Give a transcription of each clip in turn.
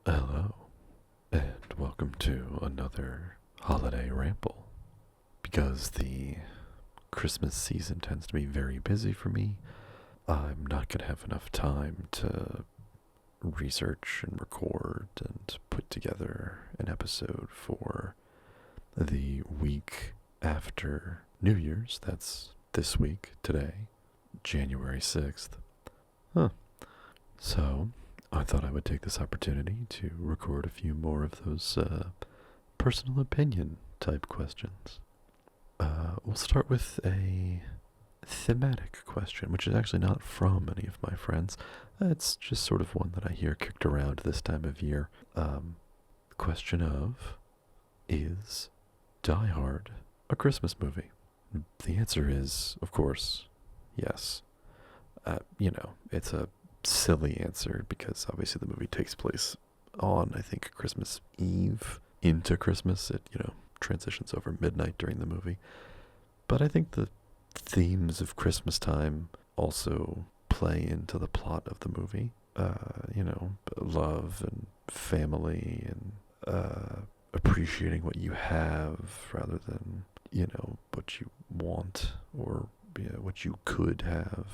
Hello, and welcome to another holiday ramble. Because the Christmas season tends to be very busy for me, I'm not going to have enough time to research and record and put together an episode for the week after New Year's. That's this week, today, January 6th. Huh. So, I thought I would take this opportunity to record a few more of those personal opinion type questions. We'll start with a thematic question, which is actually not from any of my friends. It's just sort of one that I hear kicked around this time of year. Question of, is Die Hard a Christmas movie? The answer is, of course, yes. It's a silly answer because obviously the movie takes place on, I think, Christmas Eve into Christmas. It, transitions over midnight during the movie. But I think the themes of Christmas time also play into the plot of the movie. Love and family and appreciating what you have rather than, what you want or what you could have,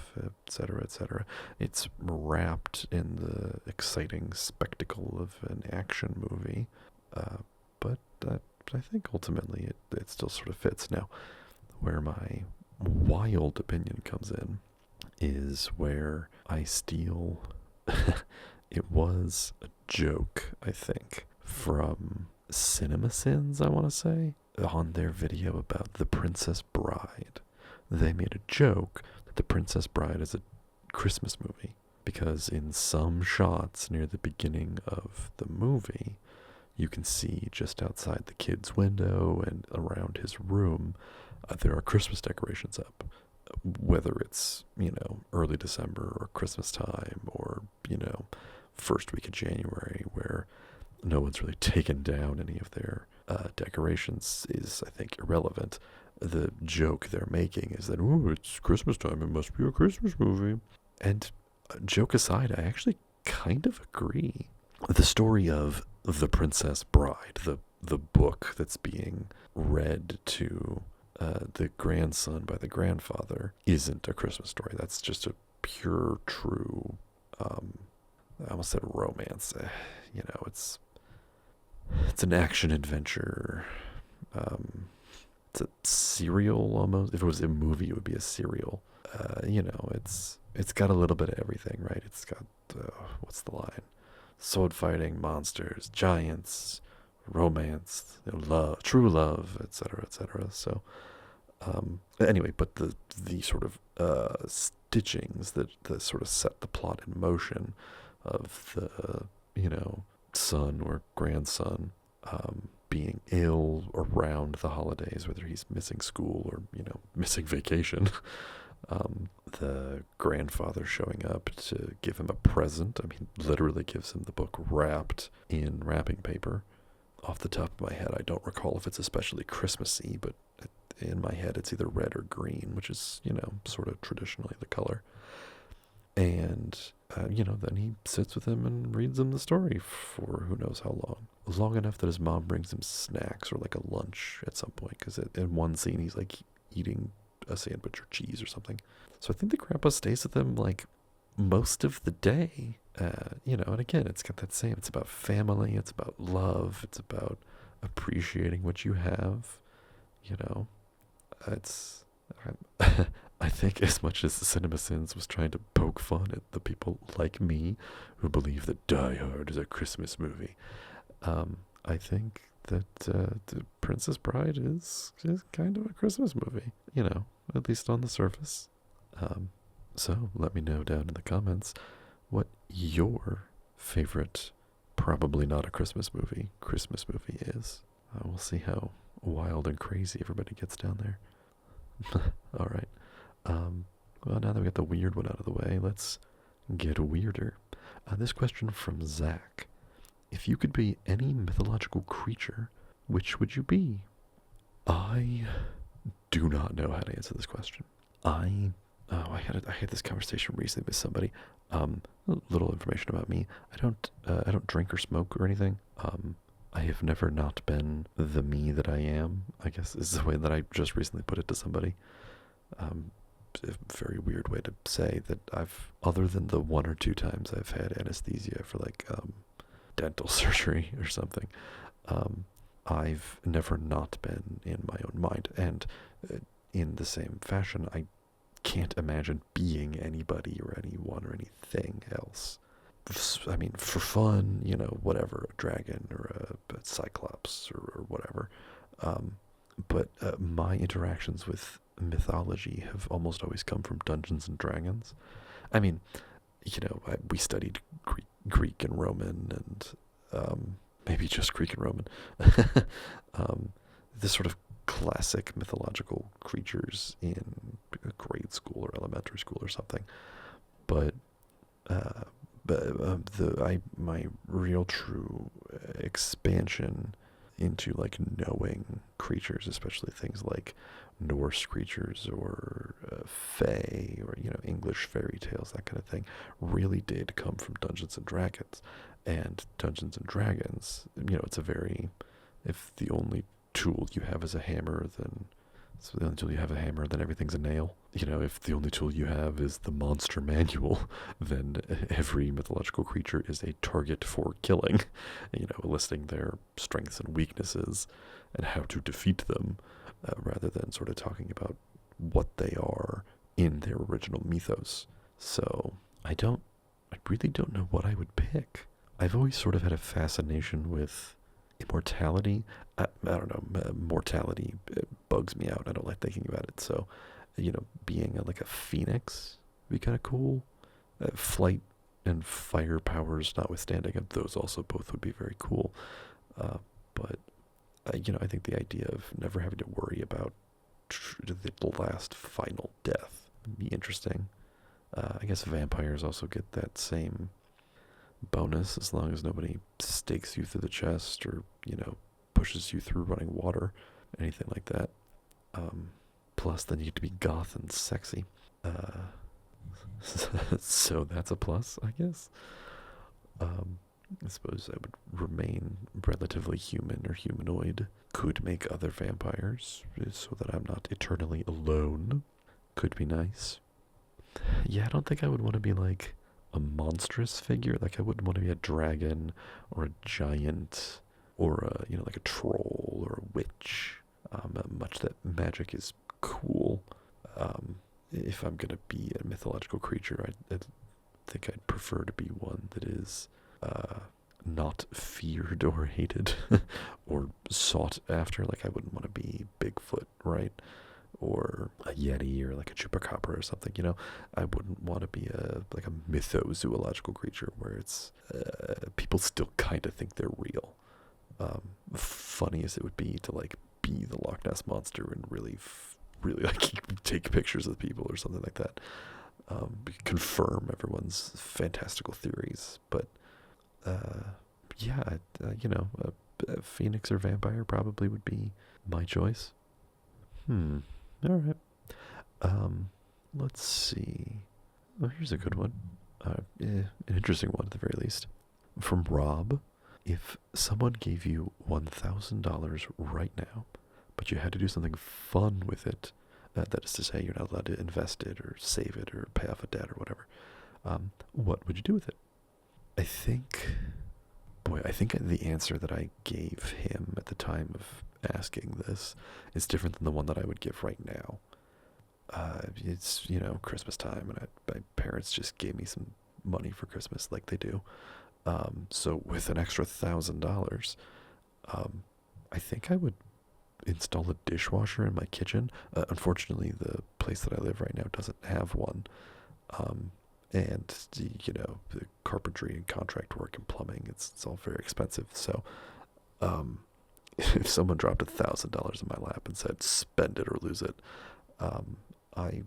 etc., etc. It's wrapped in the exciting spectacle of an action movie, but I think ultimately it still sort of fits. Now, where my wild opinion comes in is where I steal. It was a joke, I think, from CinemaSins, I want to say, on their video about The Princess Bride. They made a joke that The Princess Bride is a Christmas movie because in some shots near the beginning of the movie, you can see just outside the kid's window and around his room, there are Christmas decorations up. Whether it's, early December or Christmas time or, first week of January where no one's really taken down any of their decorations is, I think, irrelevant. The joke they're making is that, oh, it's Christmas time, it must be a Christmas movie. And joke aside, I actually kind of agree. The story of The Princess Bride, the book that's being read to the grandson by the grandfather, isn't a Christmas story. That's just a pure, true, I almost said romance. It's an action adventure. It's a serial almost. If it was a movie, it would be a serial. It's got a little bit of everything, right? It's got what's the line? Sword fighting, monsters, giants, romance, love, true love, etc., etc. So, anyway, but the sort of stitchings that sort of set the plot in motion of the son or grandson being ill around the holidays, whether he's missing school or missing vacation. The grandfather showing up to give him a present. I mean, literally gives him the book wrapped in wrapping paper. Off the top of my head, I don't recall if it's especially Christmassy, but in my head it's either red or green, which is, sort of traditionally the color. And, then he sits with him and reads him the story for who knows how long. Long enough that his mom brings him snacks or like a lunch at some point, because in one scene he's like eating a sandwich or cheese or something. So I think the grandpa stays with him like most of the day. And again, it's got that same, it's about family, it's about love, it's about appreciating what you have. It's I think as much as CinemaSins was trying to poke fun at the people like me who believe that Die Hard is a Christmas movie, I think that the Princess Bride is kind of a Christmas movie, at least on the surface. So let me know down in the comments what your favorite, probably not a Christmas movie is. We'll see how wild and crazy everybody gets down there. All right. Well, now that we got the weird one out of the way, let's get weirder. This question from Zach. If you could be any mythological creature, which would you be? I do not know how to answer this question. I Oh, I had this conversation recently with somebody. A little information about me. I don't drink or smoke or anything. I have never not been the me that I am, I guess is the way that I just recently put it to somebody. Um, a very weird way to say that other than the one or two times I've had anesthesia for like dental surgery or something, um, I've never not been in my own mind. And in the same fashion, I can't imagine being anybody or anyone or anything else. I mean, for fun, whatever, a dragon or a cyclops or whatever. Um, but my interactions with mythology have almost always come from Dungeons and Dragons. I mean, we studied Greek and Roman and maybe just Greek and Roman. um, this sort of classic mythological creatures in grade school or elementary school or something. But uh, my real true expansion into like knowing creatures, especially things like Norse creatures or Fae or English fairy tales, that kind of thing, really did come from Dungeons and Dragons. And Dungeons and Dragons, it's a very, if the only tool you have is a hammer, then so the only tool you have a hammer, then everything's a nail. If the only tool you have is the monster manual, then every mythological creature is a target for killing, listing their strengths and weaknesses and how to defeat them, rather than sort of talking about what they are in their original mythos. So I really don't know what I would pick. I've always sort of had a fascination with immortality. I don't know, mortality bugs me out. I don't like thinking about it. So, being like a phoenix would be kind of cool. Flight and fire powers notwithstanding, those also both would be very cool. But, I think the idea of never having to worry about the last final death would be interesting. I guess vampires also get that same bonus as long as nobody stakes you through the chest or, pushes you through running water, anything like that. Plus, then you get to be goth and sexy. So that's a plus, I guess. I suppose I would remain relatively human or humanoid. Could make other vampires so that I'm not eternally alone. Could be nice. Yeah, I don't think I would want to be like a monstrous figure. Like I wouldn't want to be a dragon or a giant or like a troll or a witch. Much that magic is cool. If I'm gonna be a mythological creature, I think I'd prefer to be one that is not feared or hated or sought after. Like I wouldn't want to be Bigfoot, right? Or a yeti or like a chupacabra or something. I wouldn't want to be like a mythozoological creature where it's people still kind of think they're real. Funny as it would be to like be the Loch Ness monster and really like take pictures of people or something like that. Confirm everyone's fantastical theories, but yeah, a phoenix or vampire probably would be my choice. All right. Let's see. Oh, here's a good one. An interesting one at the very least. From Rob. If someone gave you $1,000 right now, but you had to do something fun with it, that is to say, you're not allowed to invest it or save it or pay off a debt or whatever, what would you do with it? I think the answer that I gave him at the time of asking this is different than the one that I would give right now. It's, Christmas time, and my parents just gave me some money for Christmas like they do. So with an extra $1,000, I think I would install a dishwasher in my kitchen. Unfortunately, the place that I live right now doesn't have one. And the carpentry and contract work and plumbing, it's all very expensive. So, if someone dropped $1,000 in my lap and said spend it or lose it, I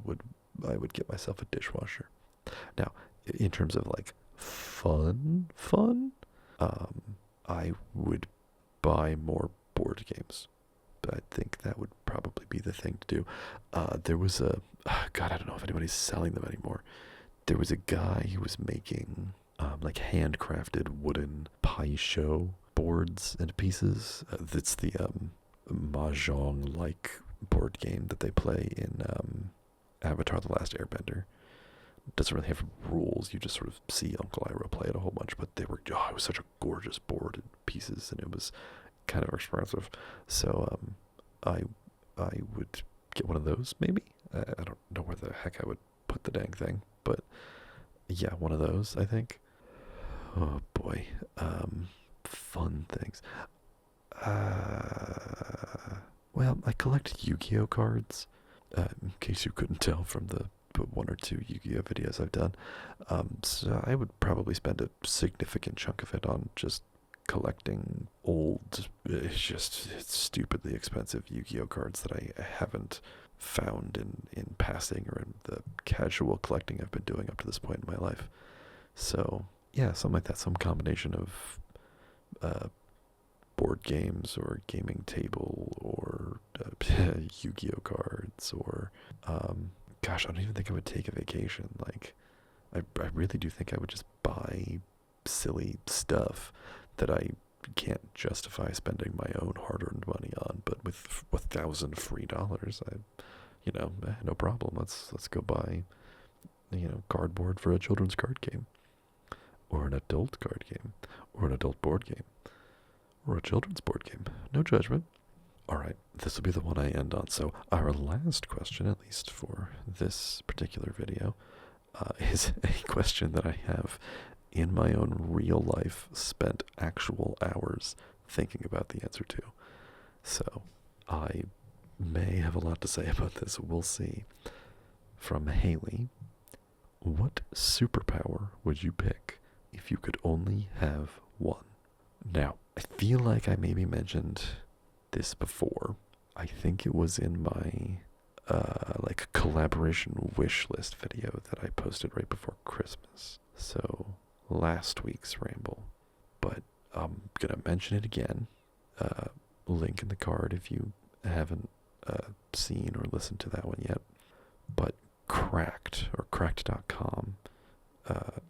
would get myself a dishwasher. Now, in terms of like fun, I would buy more board games. I think that would probably be the thing to do. There was a, God, I don't know if anybody's selling them anymore. There was a guy who was making like handcrafted wooden pie show boards and pieces. That's the mahjong-like board game that they play in Avatar: The Last Airbender. It doesn't really have rules. You just sort of see Uncle Iroh play it a whole bunch. But they were, oh, it was such a gorgeous board and pieces, and it was kind of expensive. So I would get one of those maybe. I don't know where the heck I would put the dang thing, but yeah, one of those I think. Oh boy, fun things. Well, I collect Yu-Gi-Oh cards. In case you couldn't tell from the one or two Yu-Gi-Oh videos I've done, so I would probably spend a significant chunk of it on just collecting old, it's stupidly expensive Yu-Gi-Oh cards that I haven't found in passing or in the casual collecting I've been doing up to this point in my life. So yeah, something like that, some combination of board games or gaming table or Yu-Gi-Oh cards or gosh, I don't even think I would take a vacation. Like I really do think I would just buy silly stuff that I can't justify spending my own hard-earned money on, but with $1,000 free dollars, no problem. Let's go buy, cardboard for a children's card game, or an adult card game, or an adult board game, or a children's board game. No judgment. All right, this will be the one I end on. So our last question, at least for this particular video, is a question that I have in my own real life spent actual hours thinking about the answer to. So I may have a lot to say about this. We'll see. From Haley, what superpower would you pick if you could only have one? Now, I feel like I maybe mentioned this before. I think it was in my like collaboration wish list video that I posted right before Christmas. So last week's ramble, but I'm gonna mention it again. Link in the card if you haven't seen or listened to that one yet. But Cracked, or Cracked.com,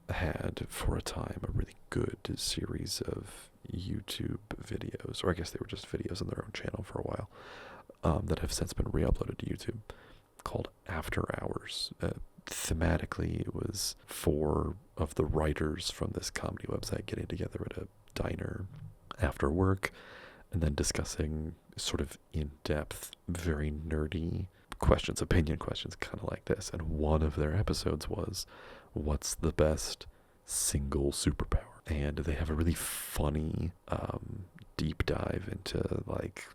had for a time a really good series of YouTube videos, or I guess they were just videos on their own channel for a while, that have since been re-uploaded to YouTube, called After Hours. Thematically, it was 4 of the writers from this comedy website getting together at a diner after work and then discussing sort of in-depth, very nerdy questions, opinion questions, kind of like this. And one of their episodes was, what's the best single superpower? And they have a really funny deep dive into like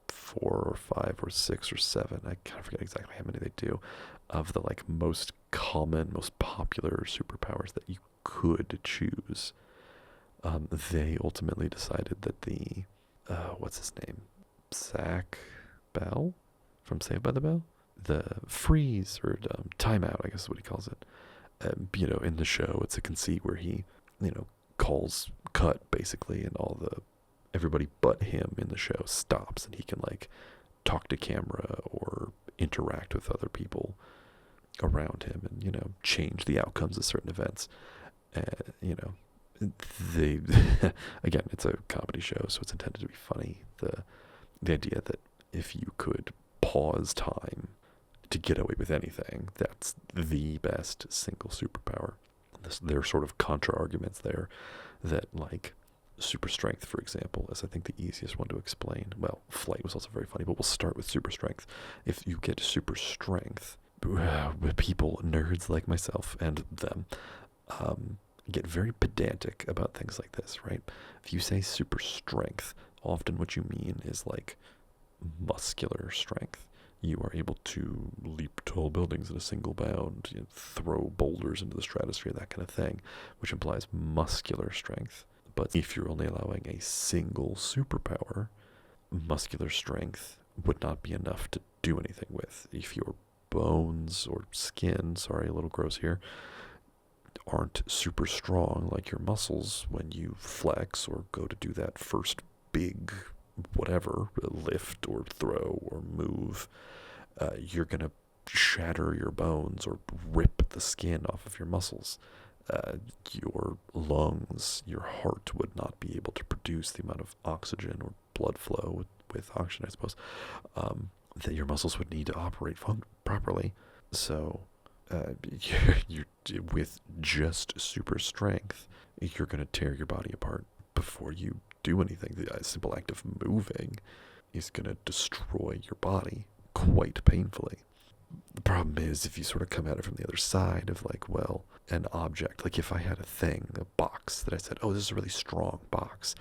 4 or 5 or 6 or 7, I kind of forget exactly how many they do, of the like most common, most popular superpowers that you could choose. They ultimately decided that the what's his name, Zach Bell from Saved by the Bell, the freeze or timeout, I guess is what he calls it. In the show, it's a conceit where he, calls cut basically, and everybody but him in the show stops, and he can like talk to camera or interact with other people around him, and change the outcomes of certain events. They again, it's a comedy show, so it's intended to be funny. The idea that if you could pause time to get away with anything, that's the best single superpower. There are sort of contra arguments there that, like, super strength, for example, is I think the easiest one to explain. Well, flight was also very funny, but we'll start with super strength. If you get super strength, people, nerds like myself and them, get very pedantic about things like this, right? If you say super strength, often what you mean is like muscular strength. You are able to leap tall buildings in a single bound, throw boulders into the stratosphere, that kind of thing, which implies muscular strength. But if you're only allowing a single superpower, muscular strength would not be enough to do anything with. If your bones or skin, sorry, a little gross here, aren't super strong like your muscles when you flex or go to do that first big whatever, lift or throw or move, you're going to shatter your bones or rip the skin off of your muscles. Your lungs, your heart would not be able to produce the amount of oxygen or blood flow with oxygen, I suppose, that your muscles would need to operate properly. So, you're with just super strength, you're going to tear your body apart before you do anything. The simple act of moving is going to destroy your body quite painfully. The problem is if you sort of come at it from the other side of like, well, an object, like if I had a thing, a box that I said, oh, this is a really strong box.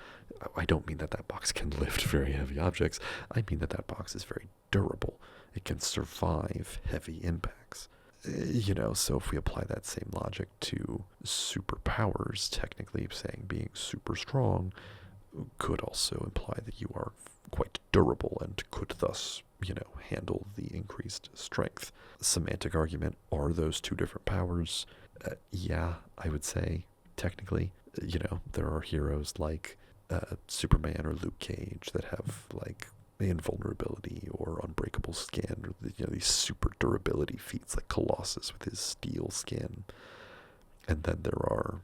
I don't mean that that box can lift very heavy objects. I mean that that box is very durable. It can survive heavy impacts. So if we apply that same logic to superpowers, technically saying being super strong could also imply that you are quite durable and could thus, handle the increased strength. Semantic argument, are those two different powers? Yeah, I would say, technically. There are heroes like Superman or Luke Cage that have, like, invulnerability or unbreakable skin, or these super durability feats like Colossus with his steel skin. And then there are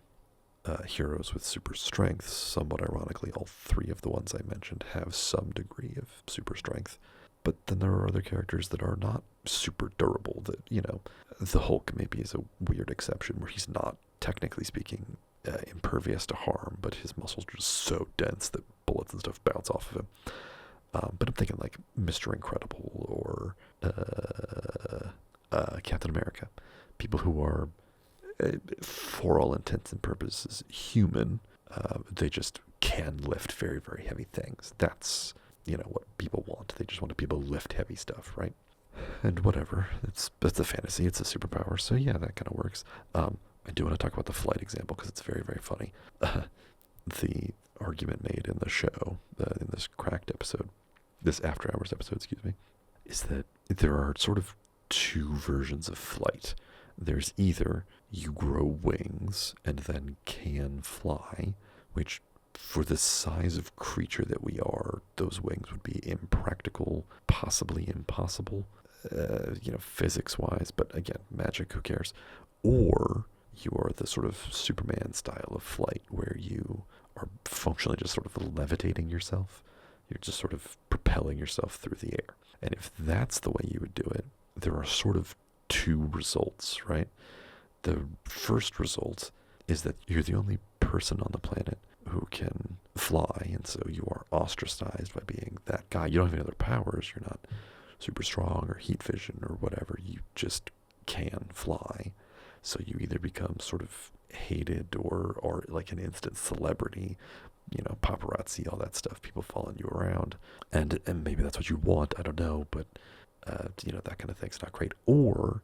heroes with super strength. Somewhat ironically, all three of the ones I mentioned have some degree of super strength. But then there are other characters that are not super durable. That, the Hulk maybe is a weird exception where he's not, technically speaking, impervious to harm, but his muscles are just so dense that bullets and stuff bounce off of him. But I'm thinking like Mr. Incredible or Captain America. People who are, for all intents and purposes, human. They just can lift very, very heavy things. That's, what people want. They just want to be able to lift heavy stuff, right? And whatever. That's a fantasy. It's a superpower. So yeah, that kind of works. I do want to talk about the flight example because it's very, very funny. The argument made in the show, in this Cracked episode, this After Hours episode, excuse me, is that there are sort of two versions of flight. There's either you grow wings and then can fly, which for the size of creature that we are, those wings would be impractical, possibly impossible, physics-wise, but again, magic, who cares? Or you are the sort of Superman style of flight where you are functionally just sort of levitating yourself. You're just sort of propelling yourself through the air. And if that's the way you would do it, there are sort of two results, right? The first result is that you're the only person on the planet who can fly, and so you are ostracized by being that guy. You don't have any other powers. You're not super strong or heat vision or whatever. You just can fly. So you either become sort of hated or like an instant celebrity, paparazzi, all that stuff, people following you around. And maybe that's what you want, I don't know, but, that kind of thing's not great. Or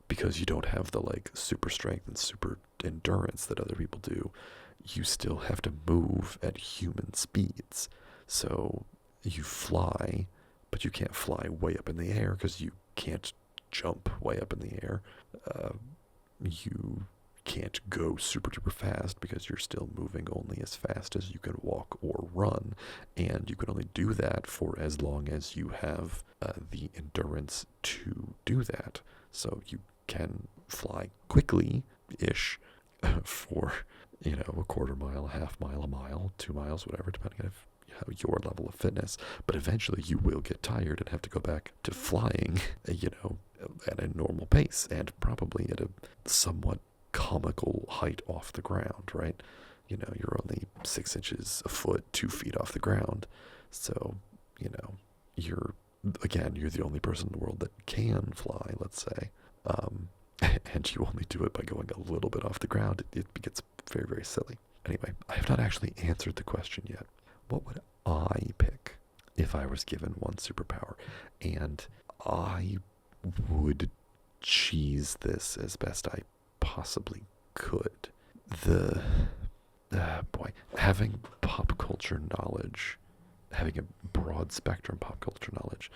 because you don't have the, like, super strength and super endurance that other people do, you still have to move at human speeds. So you fly, but you can't fly way up in the air because you can't jump way up in the air. You can't go super duper fast because you're still moving only as fast as you can walk or run, and you can only do that for as long as you have the endurance to do that. So you can fly quickly-ish for, a quarter mile, a half mile, a mile, 2 miles, whatever, depending on your level of fitness. But eventually you will get tired and have to go back to flying, at a normal pace and probably at a somewhat comical height off the ground, right? You're only 6 inches, a foot, 2 feet off the ground. So, you're the only person in the world that can fly, let's say. And you only do it by going a little bit off the ground. It gets very, very silly. Anyway, I have not actually answered the question yet. What would I pick if I was given one superpower? And I would cheese this as best I possibly could. Having pop culture knowledge, having a broad spectrum pop culture knowledge,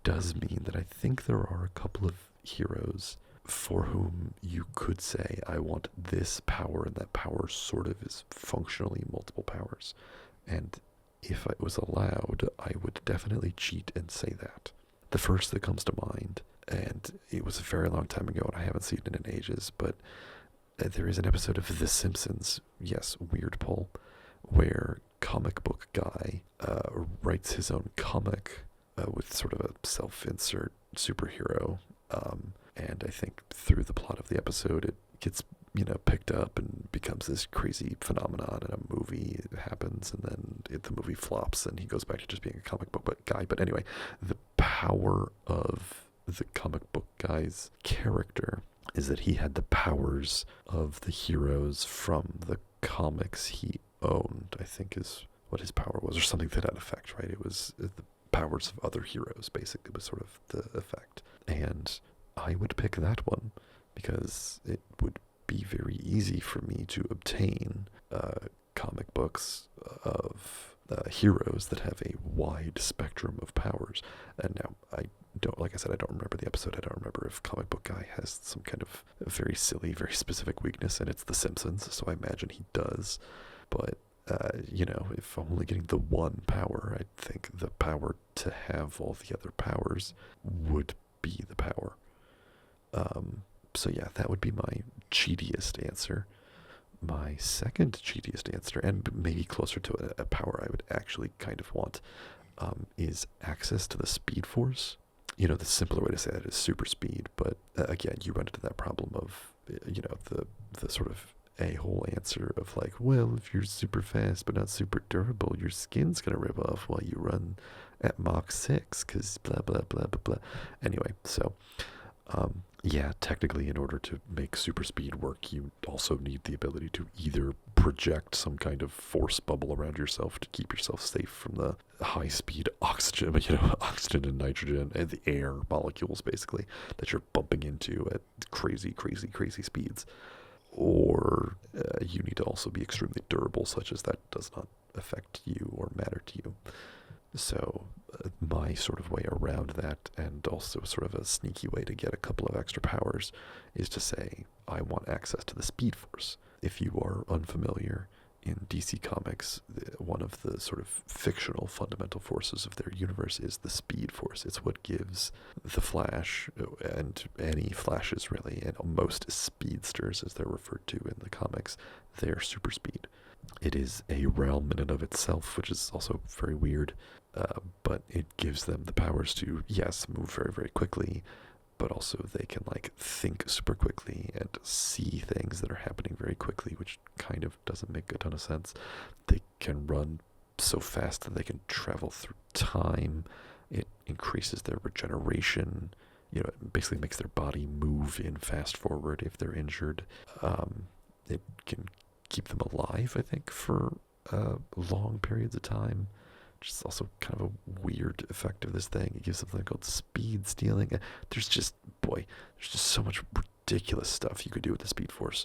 does mean that I think there are a couple of heroes for whom you could say, I want this power, and that power sort of is functionally multiple powers. And if I was allowed, I would definitely cheat and say that. The first that comes to mind, and it was a very long time ago and I haven't seen it in ages, but there is an episode of The Simpsons, yes, weird pull, where comic book guy writes his own comic with sort of a self-insert superhero, and I think through the plot of the episode it gets picked up and becomes this crazy phenomenon, and a movie happens, and then the movie flops and he goes back to just being a comic book guy. But anyway, the power of the comic book guy's character is that he had the powers of the heroes from the comics he owned, I think is what his power was, or something to that effect, right? It was the powers of other heroes, basically, was sort of the effect. And I would pick that one because it would be very easy for me to obtain comic books of heroes that have a wide spectrum of powers. And now, I don't, like I said, I don't remember the episode. I don't remember if comic book guy has some kind of very silly, very specific weakness, and it's The Simpsons, so I imagine he does. But if I'm only getting the one power, I think the power to have all the other powers would be the power. So yeah, that would be my cheatiest answer. My second cheatiest answer, and maybe closer to a power I would actually kind of want, is access to the Speed Force. The simpler way to say that is super speed, but again, you run into that problem of, the sort of a-hole answer of like, well, if you're super fast but not super durable, your skin's gonna rip off while you run at Mach 6, because blah, blah, blah, blah, blah. Anyway, so, yeah, technically, in order to make super speed work, you also need the ability to either project some kind of force bubble around yourself to keep yourself safe from the high speed oxygen, oxygen and nitrogen and the air molecules, basically, that you're bumping into at crazy, crazy, crazy speeds. Or you need to also be extremely durable, such as that does not affect you or matter to you. So my sort of way around that, and also sort of a sneaky way to get a couple of extra powers, is to say I want access to the Speed Force. If you are unfamiliar, in DC Comics, one of the sort of fictional fundamental forces of their universe is the Speed Force. It's what gives the Flash, and any Flashes really, and most speedsters, as they're referred to in the comics, their super speed. It is a realm in and of itself, which is also very weird, but it gives them the powers to, yes, move very, very quickly, but also they can think super quickly and see things that are happening very quickly, which kind of doesn't make a ton of sense. They can run so fast that they can travel through time. It increases their regeneration. It basically makes their body move in fast forward if they're injured. It can keep them alive, I think, for long periods of time, which is also kind of a weird effect of this thing. It gives something called speed stealing. There's just so much ridiculous stuff you could do with the Speed Force,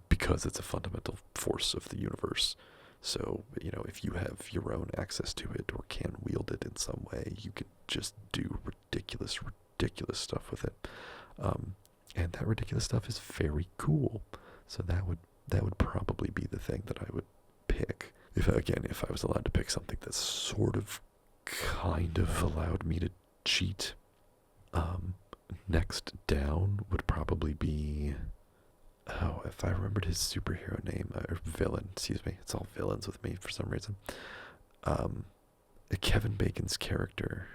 because it's a fundamental force of the universe. So, if you have your own access to it or can wield it in some way, you could just do ridiculous, ridiculous stuff with it. And that ridiculous stuff is very cool. So that would probably be the thing that I would pick. If I was allowed to pick something that sort of, kind of allowed me to cheat. Next down would probably be, if I remembered his superhero name, or villain, excuse me, it's all villains with me for some reason. Kevin Bacon's character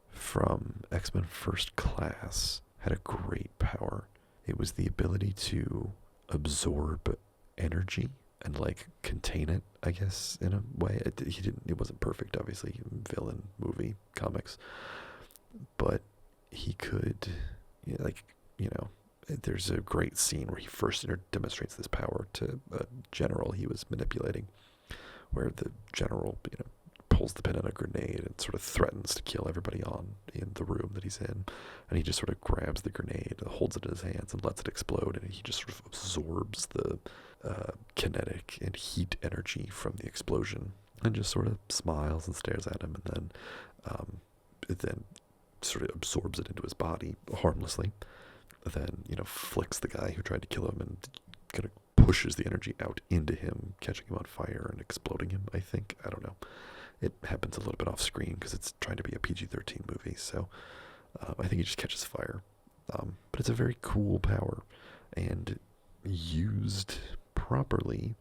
from X-Men First Class had a great power. It was the ability to absorb energy and contain it, I guess, in a way. It wasn't perfect, obviously, villain movie comics, but he could, there's a great scene where he first demonstrates this power to a general he was manipulating, where the general, pulls the pin on a grenade and sort of threatens to kill everybody in the room that he's in, and he just sort of grabs the grenade, holds it in his hands, and lets it explode, and he just sort of absorbs the kinetic and heat energy from the explosion, and just sort of smiles and stares at him, and then sort of absorbs it into his body harmlessly. Then flicks the guy who tried to kill him and kind of pushes the energy out into him, catching him on fire and exploding him. I think, I don't know. It happens a little bit off screen because it's trying to be a PG-13 movie, so I think he just catches fire. But it's a very cool power, and used properly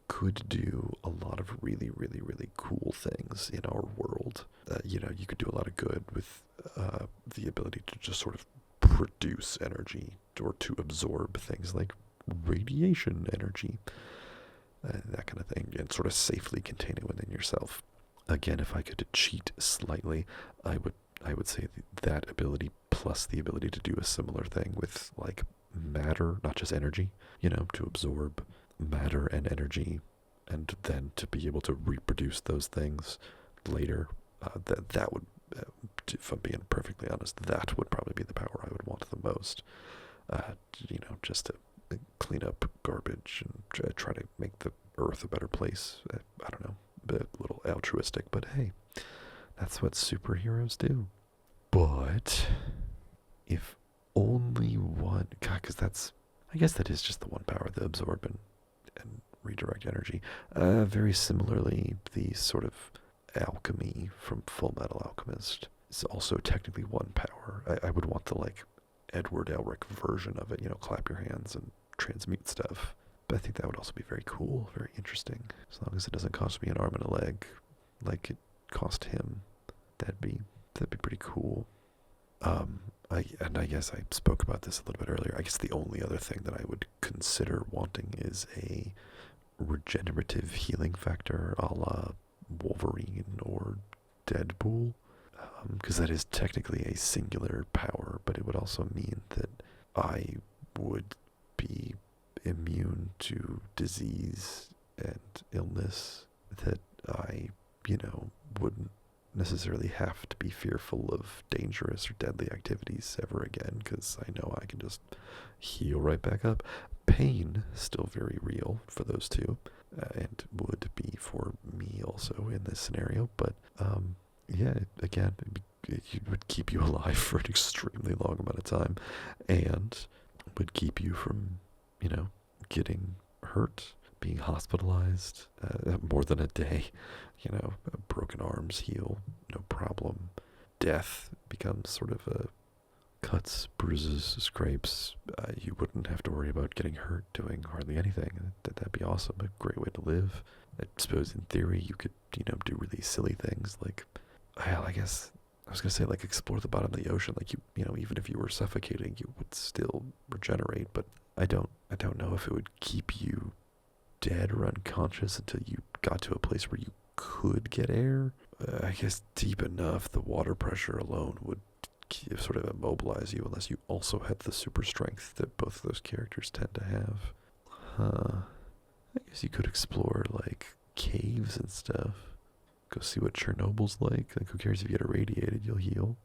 could do a lot of really, really, really cool things in our world. You could do a lot of good with the ability to just sort of produce energy or to absorb things like radiation energy, that kind of thing, and sort of safely contain it within yourself. Again, if I could cheat slightly, I would say that ability plus the ability to do a similar thing with like matter, not just energy, to absorb matter and energy, and then to be able to reproduce those things later. That would, if I'm being perfectly honest, that would probably be the power I would want the most. Just to clean up garbage and try to make the earth a better place. I don't know, a little altruistic, but hey, that's what superheroes do. But if only one, God, because I guess that is just the one power, the absorb and redirect energy. Very similarly, the sort of alchemy from Full Metal Alchemist is also technically one power. I would want the like Edward Elric version of it, clap your hands and transmute stuff. But I think that would also be very cool, very interesting. As long as it doesn't cost me an arm and a leg like it cost him, that'd be pretty cool. I guess I spoke about this a little bit earlier. I guess the only other thing that I would consider wanting is a regenerative healing factor a la Wolverine or Deadpool. Because that is technically a singular power, but it would also mean that I would be immune to disease and illness, that I, wouldn't necessarily have to be fearful of dangerous or deadly activities ever again, because I know I can just heal right back up. Pain, still very real for those two, and would be for me also in this scenario, but yeah, again, it would keep you alive for an extremely long amount of time, and would keep you from, getting hurt, being hospitalized more than a day. Broken arms heal, no problem. Death becomes sort of a cuts, bruises, scrapes. You wouldn't have to worry about getting hurt doing hardly anything. That'd be awesome. A great way to live. I suppose in theory you could, do really silly things like, I guess I was gonna say like explore the bottom of the ocean. Like even if you were suffocating, you would still regenerate. But I don't know if it would keep you dead or unconscious until you got to a place where you could get air. I guess deep enough, the water pressure alone would sort of immobilize you unless you also had the super strength that both of those characters tend to have. I guess you could explore like caves and stuff. Go see what Chernobyl's like. Like, who cares if you get irradiated? You'll heal.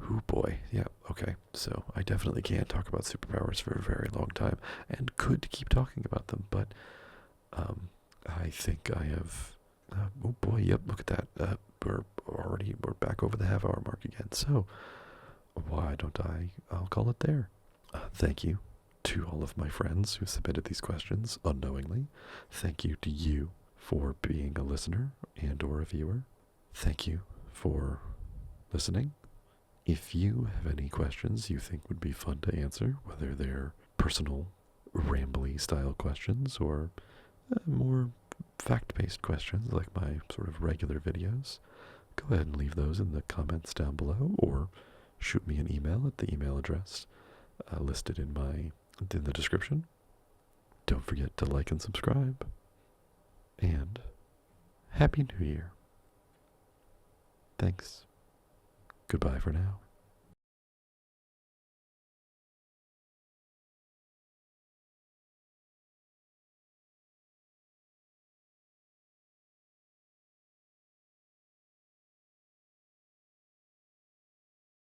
Ooh, boy. Yeah, okay. So, I definitely can't talk about superpowers for a very long time, and could keep talking about them, but, I think I have, oh boy, yep, look at that. We're back over the half-hour mark again, so, why don't I'll call it there. Thank you to all of my friends who submitted these questions unknowingly. Thank you to you for being a listener and or a viewer. Thank you for listening. If you have any questions you think would be fun to answer, whether they're personal, rambly style questions or more fact-based questions like my sort of regular videos, go ahead and leave those in the comments down below, or shoot me an email at the email address listed in the description. Don't forget to like and subscribe. And Happy New Year. Thanks. Goodbye for now.